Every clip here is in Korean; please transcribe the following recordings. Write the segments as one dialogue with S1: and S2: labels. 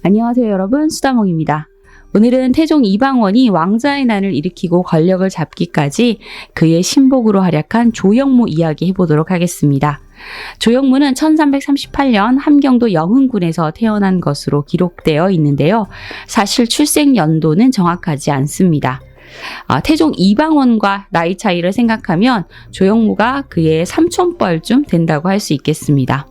S1: 안녕하세요 여러분, 수다몽입니다. 오늘은 태종 이방원이 왕자의 난을 일으키고 권력을 잡기까지 그의 신복으로 활약한 조영무 이야기 해보도록 하겠습니다. 조영무는 1338년 함경도 영흥군에서 태어난 것으로 기록되어 있는데요. 사실 출생 연도는 정확하지 않습니다. 태종 이방원과 나이 차이를 생각하면 조영무가 그의 삼촌뻘쯤 된다고 할 수 있겠습니다.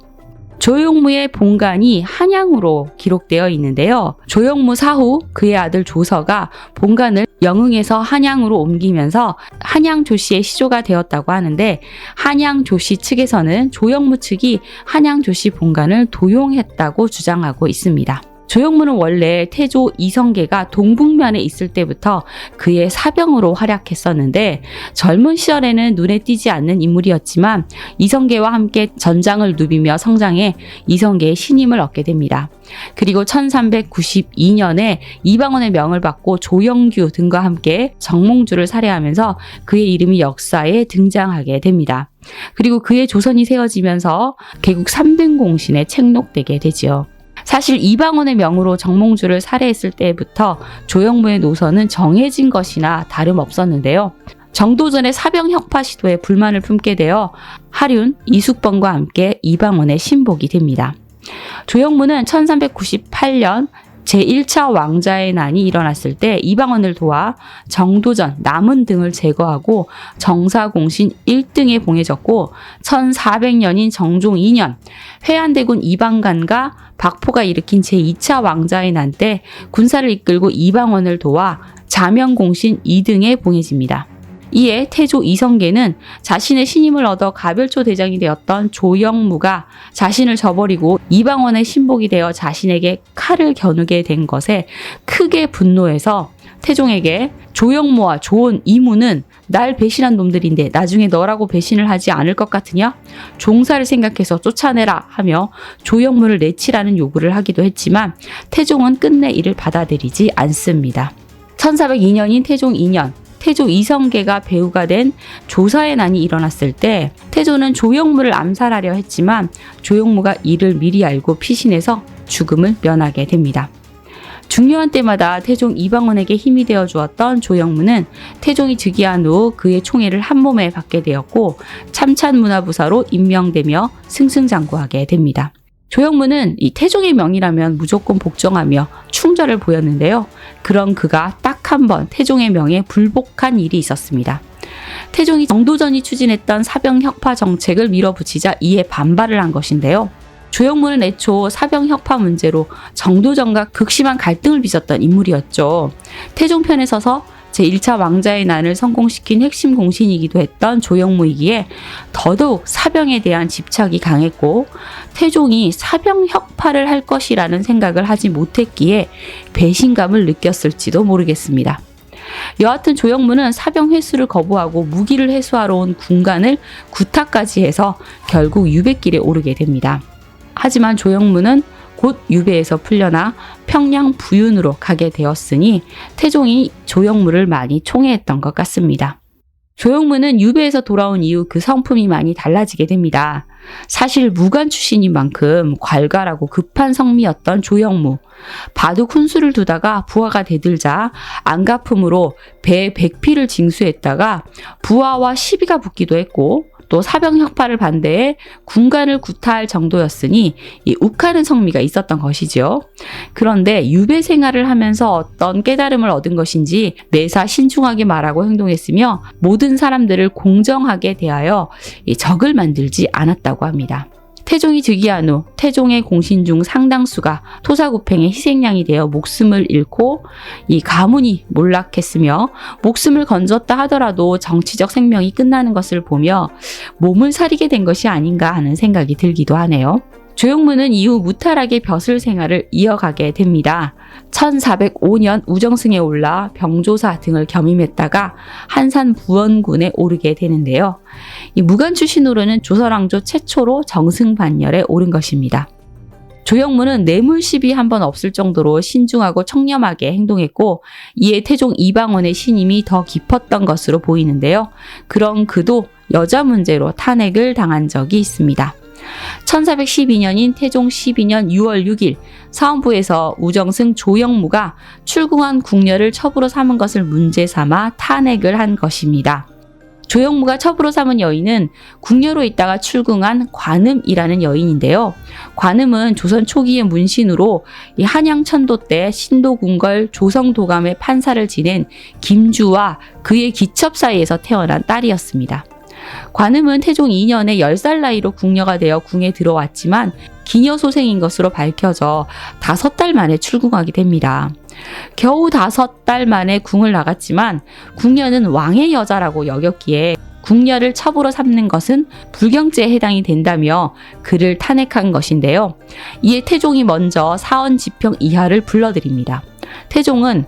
S1: 조영무의 본관이 한양으로 기록되어 있는데요. 조영무 사후 그의 아들 조서가 본관을 영흥에서 한양으로 옮기면서 한양조씨의 시조가 되었다고 하는데, 한양조씨 측에서는 조영무 측이 한양조씨 본관을 도용했다고 주장하고 있습니다. 조영무는 원래 태조 이성계가 동북면에 있을 때부터 그의 사병으로 활약했었는데, 젊은 시절에는 눈에 띄지 않는 인물이었지만 이성계와 함께 전장을 누비며 성장해 이성계의 신임을 얻게 됩니다. 그리고 1392년에 이방원의 명을 받고 조영규 등과 함께 정몽주를 살해하면서 그의 이름이 역사에 등장하게 됩니다. 그리고 그의 조선이 세워지면서 개국 3등 공신에 책록되게 되지요. 사실 이방원의 명으로 정몽주를 살해했을 때부터 조영무의 노선은 정해진 것이나 다름없었는데요. 정도전의 사병 혁파 시도에 불만을 품게 되어 하륜, 이숙범과 함께 이방원의 신복이 됩니다. 조영무는 1398년 제1차 왕자의 난이 일어났을 때 이방원을 도와 정도전, 남은 등을 제거하고 정사공신 1등에 봉해졌고, 1400년인 정종 2년 회안대군 이방간과 박포가 일으킨 제2차 왕자의 난 때 군사를 이끌고 이방원을 도와 자명공신 2등에 봉해집니다. 이에 태조 이성계는 자신의 신임을 얻어 가별초 대장이 되었던 조영무가 자신을 저버리고 이방원의 신복이 되어 자신에게 칼을 겨누게 된 것에 크게 분노해서 태종에게 조영무와 조온, 이무는 날 배신한 놈들인데 나중에 너라고 배신을 하지 않을 것 같으냐? 종사를 생각해서 쫓아내라 하며 조영무를 내치라는 요구를 하기도 했지만 태종은 끝내 이를 받아들이지 않습니다. 1402년인 태종 2년 태조 이성계가 배후가 된 조사의 난이 일어났을 때 태조는 조영무를 암살하려 했지만 조영무가 이를 미리 알고 피신해서 죽음을 면하게 됩니다. 중요한 때마다 태종 이방원에게 힘이 되어 주었던 조영무는 태종이 즉위한 후 그의 총애를 한몸에 받게 되었고 참찬문화부사로 임명되며 승승장구하게 됩니다. 조영무는 이 태종의 명이라면 무조건 복종하며 충절을 보였는데요. 그런 그가 딱 한 번 태종의 명에 불복한 일이 있었습니다. 태종이 정도전이 추진했던 사병 혁파 정책을 밀어붙이자 이에 반발을 한 것인데요. 조영무는 애초 사병 혁파 문제로 정도전과 극심한 갈등을 빚었던 인물이었죠. 태종 편에 서서 제1차 왕자의 난을 성공시킨 핵심 공신이기도 했던 조영무이기에 더더욱 사병에 대한 집착이 강했고, 태종이 사병 혁파를 할 것이라는 생각을 하지 못했기에 배신감을 느꼈을지도 모르겠습니다. 여하튼 조영무는 사병 회수를 거부하고 무기를 회수하러 온 군관을 구타까지 해서 결국 유배길에 오르게 됩니다. 하지만 조영무는 곧 유배에서 풀려나 평양 부윤으로 가게 되었으니 태종이 조영무를 많이 총애했던 것 같습니다. 조영무는 유배에서 돌아온 이후 그 성품이 많이 달라지게 됩니다. 사실 무관 출신인 만큼 괄괄하고 급한 성미였던 조영무. 바둑 훈수를 두다가 부하가 대들자 안가품으로 배에 100피를 징수했다가 부하와 시비가 붙기도 했고, 또 사병 혁파를 반대해 군관을 구타할 정도였으니 이 욱하는 성미가 있었던 것이죠. 그런데 유배 생활을 하면서 어떤 깨달음을 얻은 것인지 매사 신중하게 말하고 행동했으며 모든 사람들을 공정하게 대하여 적을 만들지 않았다고 합니다. 태종이 즉위한 후 태종의 공신 중 상당수가 토사구팽의 희생양이 되어 목숨을 잃고 이 가문이 몰락했으며, 목숨을 건졌다 하더라도 정치적 생명이 끝나는 것을 보며 몸을 사리게 된 것이 아닌가 하는 생각이 들기도 하네요. 조영무는 이후 무탈하게 벼슬 생활을 이어가게 됩니다. 1405년 우정승에 올라 병조사 등을 겸임했다가 한산 부원군에 오르게 되는데요. 이 무관 출신으로는 조선왕조 최초로 정승반열에 오른 것입니다. 조영무는 뇌물시비 한 번 없을 정도로 신중하고 청렴하게 행동했고, 이에 태종 이방원의 신임이 더 깊었던 것으로 보이는데요. 그런 그도 여자 문제로 탄핵을 당한 적이 있습니다. 1412년인 태종 12년 6월 6일 사헌부에서 우정승 조영무가 출궁한 궁녀를 첩으로 삼은 것을 문제 삼아 탄핵을 한 것입니다. 조영무가 첩으로 삼은 여인은 궁녀로 있다가 출궁한 관음이라는 여인인데요. 관음은 조선 초기의 문신으로 한양 천도 때 신도궁궐 조성도감의 판사를 지낸 김주와 그의 기첩 사이에서 태어난 딸이었습니다. 관음은 태종 2년에 10살 나이로 궁녀가 되어 궁에 들어왔지만 기녀소생인 것으로 밝혀져 5달 만에 출궁하게 됩니다. 겨우 5달 만에 궁을 나갔지만 궁녀는 왕의 여자라고 여겼기에 궁녀를 첩으로 삼는 것은 불경죄에 해당이 된다며 그를 탄핵한 것인데요. 이에 태종이 먼저 사헌지평 이하를 불러들입니다. 태종은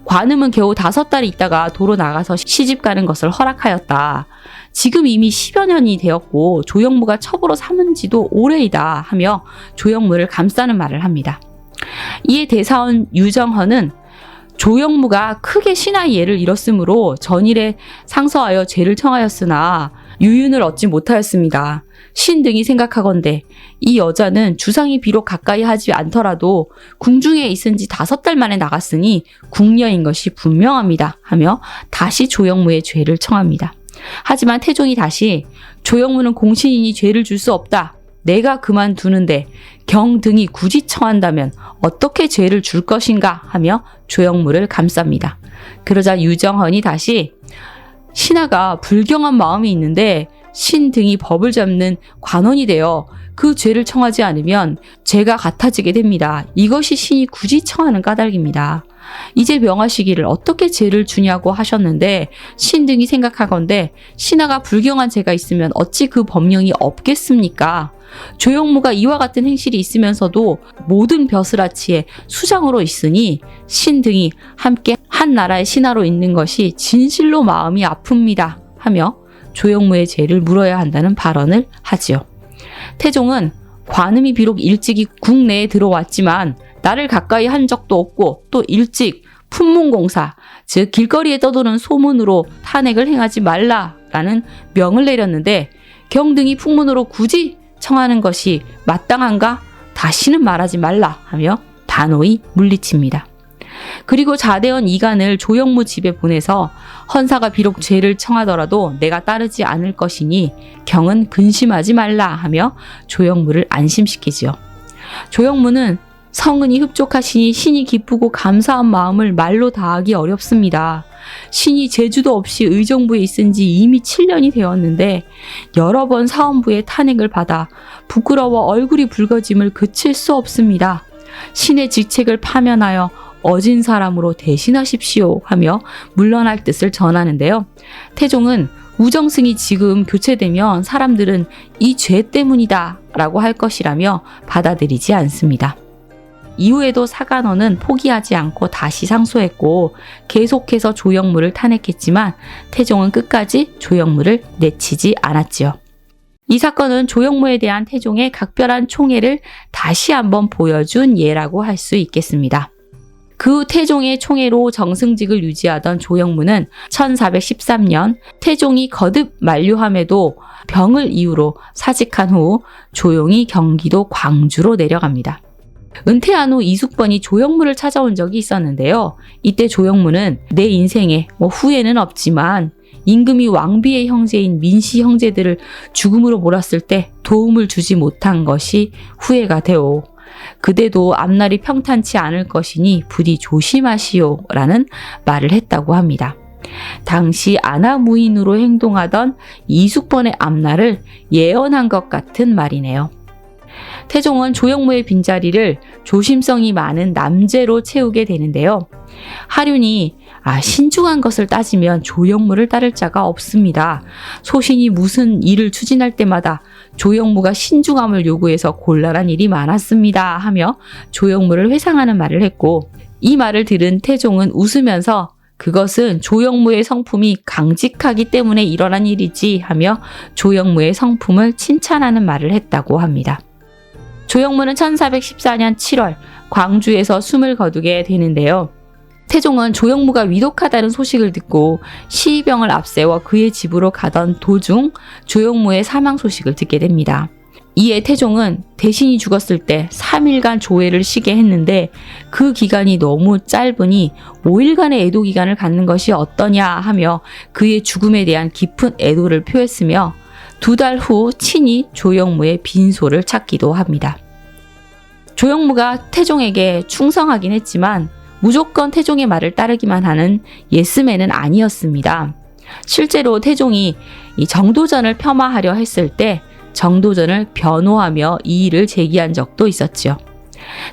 S1: 관음은 겨우 5달이 있다가 도로 나가서 시집 가는 것을 허락하였다. 지금 이미 10여 년이 되었고 조영무가 첩으로 삼은 지도 오래이다 하며 조영무를 감싸는 말을 합니다. 이에 대사원 유정헌은 조영무가 크게 신하의 예를 잃었으므로 전일에 상서하여 죄를 청하였으나 유윤을 얻지 못하였습니다. 신 등이 생각하건대 이 여자는 주상이 비록 가까이 하지 않더라도 궁중에 있은 지 5달 만에 나갔으니 궁녀인 것이 분명합니다 하며 다시 조영무의 죄를 청합니다. 하지만 태종이 다시 조영무는 공신이니 죄를 줄 수 없다. 내가 그만두는데 경 등이 굳이 청한다면 어떻게 죄를 줄 것인가 하며 조영무를 감쌉니다. 그러자 유정헌이 다시 신하가 불경한 마음이 있는데 신 등이 법을 잡는 관원이 되어 그 죄를 청하지 않으면 죄가 같아지게 됩니다. 이것이 신이 굳이 청하는 까닭입니다. 이제 명하시기를 어떻게 죄를 주냐고 하셨는데 신 등이 생각하건대 신하가 불경한 죄가 있으면 어찌 그 법령이 없겠습니까? 조영무가 이와 같은 행실이 있으면서도 모든 벼슬아치의 수장으로 있으니 신 등이 함께 한 나라의 신하로 있는 것이 진실로 마음이 아픕니다 하며 조영무의 죄를 물어야 한다는 발언을 하지요. 태종은 관음이 비록 일찍이 국내에 들어왔지만 나를 가까이 한 적도 없고 또 일찍 품문공사, 즉 길거리에 떠도는 소문으로 탄핵을 행하지 말라라는 명을 내렸는데 경등이 풍문으로 굳이 청하는 것이 마땅한가? 다시는 말하지 말라 하며 단호히 물리칩니다. 그리고 자대원 이간을 조영무 집에 보내서 헌사가 비록 죄를 청하더라도 내가 따르지 않을 것이니 경은 근심하지 말라 하며 조영무를 안심시키지요. 조영무는 성은이 흡족하시니 신이 기쁘고 감사한 마음을 말로 다하기 어렵습니다. 신이 제주도 없이 의정부에 있은 지 이미 7년이 되었는데 여러 번 사헌부의 탄핵을 받아 부끄러워 얼굴이 붉어짐을 그칠 수 없습니다. 신의 직책을 파면하여 어진 사람으로 대신하십시오 하며 물러날 뜻을 전하는데요. 태종은 우정승이 지금 교체되면 사람들은 이 죄 때문이다 라고 할 것이라며 받아들이지 않습니다. 이후에도 사간원은 포기하지 않고 다시 상소했고 계속해서 조영무를 탄핵했지만 태종은 끝까지 조영무를 내치지 않았지요. 이 사건은 조영무에 대한 태종의 각별한 총애를 다시 한번 보여준 예라고 할 수 있겠습니다. 그 태종의 총애로 정승직을 유지하던 조영무는 1413년 태종이 거듭 만류함에도 병을 이유로 사직한 후 조용히 경기도 광주로 내려갑니다. 은퇴한 후 이숙번이 조영무를 찾아온 적이 있었는데요. 이때 조영무는 내 인생에 후회는 없지만 임금이 왕비의 형제인 민씨 형제들을 죽음으로 몰았을 때 도움을 주지 못한 것이 후회가 되오. 그대도 앞날이 평탄치 않을 것이니 부디 조심하시오 라는 말을 했다고 합니다. 당시 아나무인으로 행동하던 이숙번의 앞날을 예언한 것 같은 말이네요. 태종은 조영무의 빈자리를 조심성이 많은 남제로 채우게 되는데요. 하륜이 신중한 것을 따지면 조영무를 따를 자가 없습니다. 소신이 무슨 일을 추진할 때마다 조영무가 신중함을 요구해서 곤란한 일이 많았습니다 하며 조영무를 회상하는 말을 했고 이 말을 들은 태종은 웃으면서 그것은 조영무의 성품이 강직하기 때문에 일어난 일이지 하며 조영무의 성품을 칭찬하는 말을 했다고 합니다. 조영무는 1414년 7월 광주에서 숨을 거두게 되는데요. 태종은 조영무가 위독하다는 소식을 듣고 시의병을 앞세워 그의 집으로 가던 도중 조영무의 사망 소식을 듣게 됩니다. 이에 태종은 대신이 죽었을 때 3일간 조회를 쉬게 했는데 그 기간이 너무 짧으니 5일간의 애도 기간을 갖는 것이 어떠냐 하며 그의 죽음에 대한 깊은 애도를 표했으며 2달 후 친히 조영무의 빈소를 찾기도 합니다. 조영무가 태종에게 충성하긴 했지만 무조건 태종의 말을 따르기만 하는 예스맨은 아니었습니다. 실제로 태종이 이 정도전을 폄하하려 했을 때 정도전을 변호하며 이의를 제기한 적도 있었죠.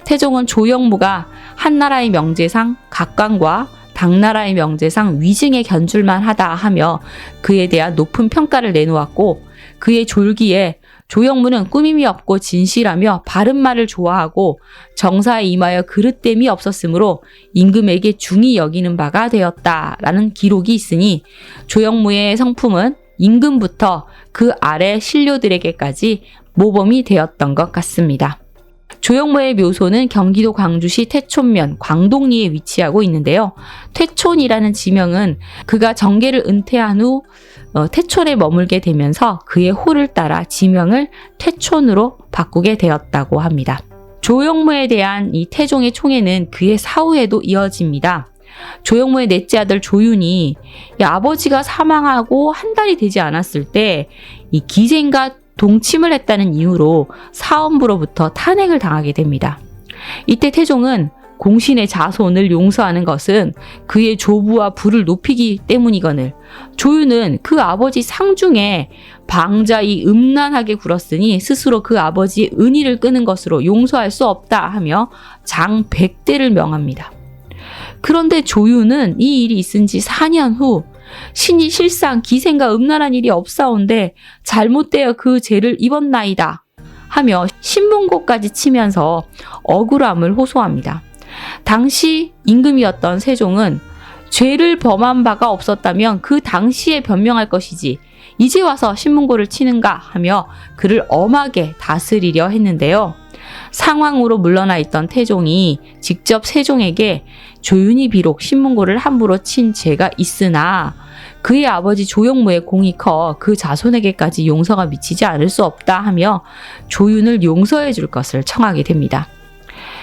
S1: 태종은 조영무가 한나라의 명제상 각광과 당나라의 명제상 위증에 견줄만 하다 하며 그에 대한 높은 평가를 내놓았고 그의 졸기에 조영무는 꾸밈이 없고 진실하며 바른 말을 좋아하고 정사에 임하여 그릇됨이 없었으므로 임금에게 중히 여기는 바가 되었다라는 기록이 있으니 조영무의 성품은 임금부터 그 아래 신료들에게까지 모범이 되었던 것 같습니다. 조영무의 묘소는 경기도 광주시 태촌면 광동리에 위치하고 있는데요. 태촌이라는 지명은 그가 정계를 은퇴한 후 태촌에 머물게 되면서 그의 호를 따라 지명을 태촌으로 바꾸게 되었다고 합니다. 조영무에 대한 이 태종의 총애는 그의 사후에도 이어집니다. 조영무의 넷째 아들 조윤이 아버지가 사망하고 한 달이 되지 않았을 때 이 기생과 동침을 했다는 이유로 사헌부로부터 탄핵을 당하게 됩니다. 이때 태종은 공신의 자손을 용서하는 것은 그의 조부와 부를 높이기 때문이거늘 조윤은 그 아버지 상중에 방자이 음란하게 굴었으니 스스로 그 아버지의 은의를 끄는 것으로 용서할 수 없다 하며 장 100대를 명합니다. 그런데 조윤은 이 일이 있은 지 4년 후 신이 실상 기생과 음란한 일이 없사온데 잘못되어 그 죄를 입었나이다 하며 신문고까지 치면서 억울함을 호소합니다. 당시 임금이었던 세종은 죄를 범한 바가 없었다면 그 당시에 변명할 것이지 이제 와서 신문고를 치는가 하며 그를 엄하게 다스리려 했는데요. 상황으로 물러나 있던 태종이 직접 세종에게 조윤이 비록 신문고를 함부로 친 죄가 있으나 그의 아버지 조영무의 공이 커 그 자손에게까지 용서가 미치지 않을 수 없다 하며 조윤을 용서해 줄 것을 청하게 됩니다.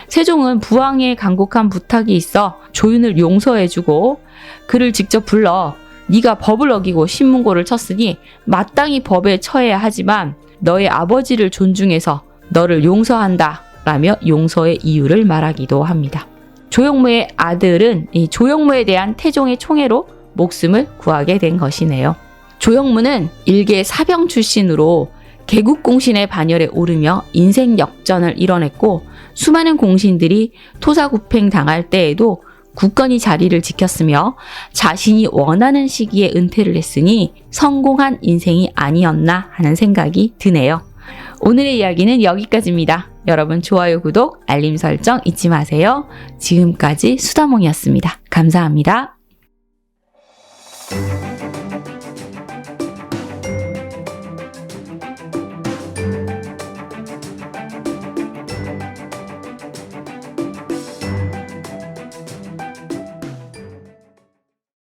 S1: 세종은 부왕의 간곡한 부탁이 있어 조윤을 용서해 주고 그를 직접 불러 네가 법을 어기고 신문고를 쳤으니 마땅히 법에 처해야 하지만 너의 아버지를 존중해서 너를 용서한다 라며 용서의 이유를 말하기도 합니다. 조영무의 아들은 이 조영무에 대한 태종의 총애로 목숨을 구하게 된 것이네요. 조영무는 일개 사병 출신으로 개국공신의 반열에 오르며 인생 역전을 이뤄냈고 수많은 공신들이 토사구팽 당할 때에도 굳건히 자리를 지켰으며 자신이 원하는 시기에 은퇴를 했으니 성공한 인생이 아니었나 하는 생각이 드네요. 오늘의 이야기는 여기까지입니다. 여러분 좋아요, 구독, 알림 설정 잊지 마세요. 지금까지 수다몽이었습니다. 감사합니다.